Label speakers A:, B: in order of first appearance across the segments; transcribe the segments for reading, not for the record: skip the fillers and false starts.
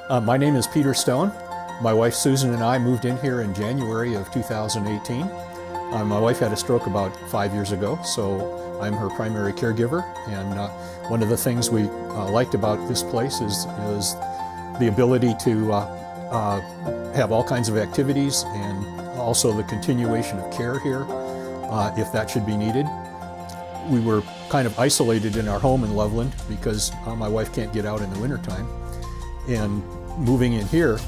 A: My name is Peter Stone. My wife Susan and I moved in here in January of 2018. My wife had a stroke about 5 years ago, so I'm her primary caregiver. And one of the things we liked about this place is the ability to have all kinds of activities and also the continuation of care here if that should be needed. We were kind of isolated in our home in Loveland because my wife can't get out in the wintertime. And moving in here,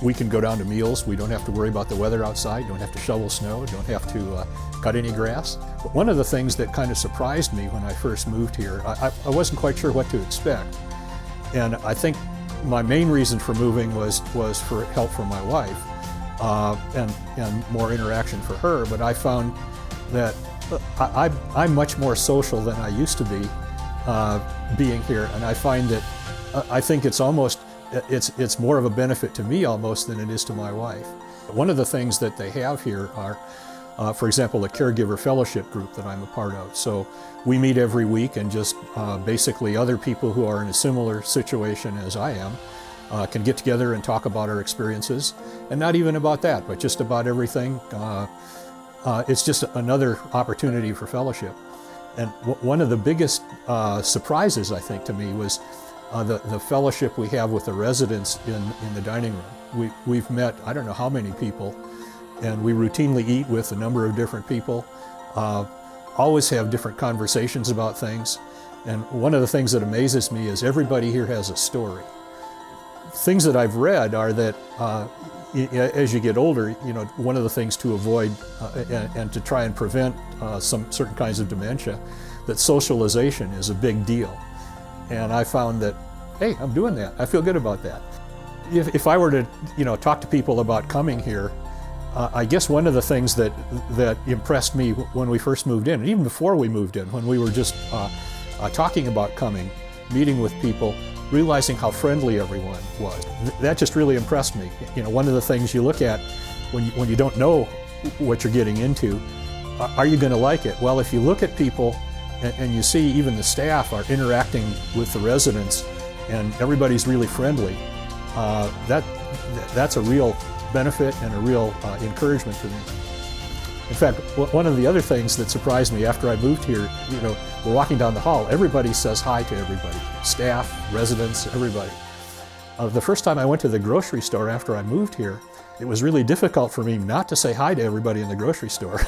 A: we can go down to meals. We don't have to worry about the weather outside, don't have to shovel snow, don't have to cut any grass. But one of the things that kind of surprised me when I first moved here, I wasn't quite sure what to expect. And I think my main reason for moving was for help from my wife and more interaction for her. But I found that I'm much more social than I used to be being here, and I find that I think it's more of a benefit to me almost than it is to my wife. One of the things that they have here are, for example, a Caregiver Fellowship group that I'm a part of. So we meet every week, and just basically other people who are in a similar situation as I am can get together and talk about our experiences, and not even about that, but just about everything. It's just another opportunity for fellowship. And one of the biggest surprises, I think, to me was the fellowship we have with the residents in the dining room. We've met, I don't know how many people, and we routinely eat with a number of different people, always have different conversations about things. And one of the things that amazes me is everybody here has a story. Things that I've read are that as you get older, one of the things to avoid and to try and prevent some certain kinds of dementia, that socialization is a big deal. And I found that, hey, I'm doing that. I feel good about that. If I were to, talk to people about coming here, I guess one of the things that impressed me when we first moved in, and even before we moved in, when we were just talking about coming, meeting with people, realizing how friendly everyone was. That just really impressed me. One of the things you look at when you don't know what you're getting into, are you going to like it? Well, if you look at people and you see even the staff are interacting with the residents and everybody's really friendly, that's a real benefit and a real encouragement to me. In fact, one of the other things that surprised me after I moved here, we're walking down the hall, everybody says hi to everybody, staff, residents, everybody. The first time I went to the grocery store after I moved here, it was really difficult for me not to say hi to everybody in the grocery store.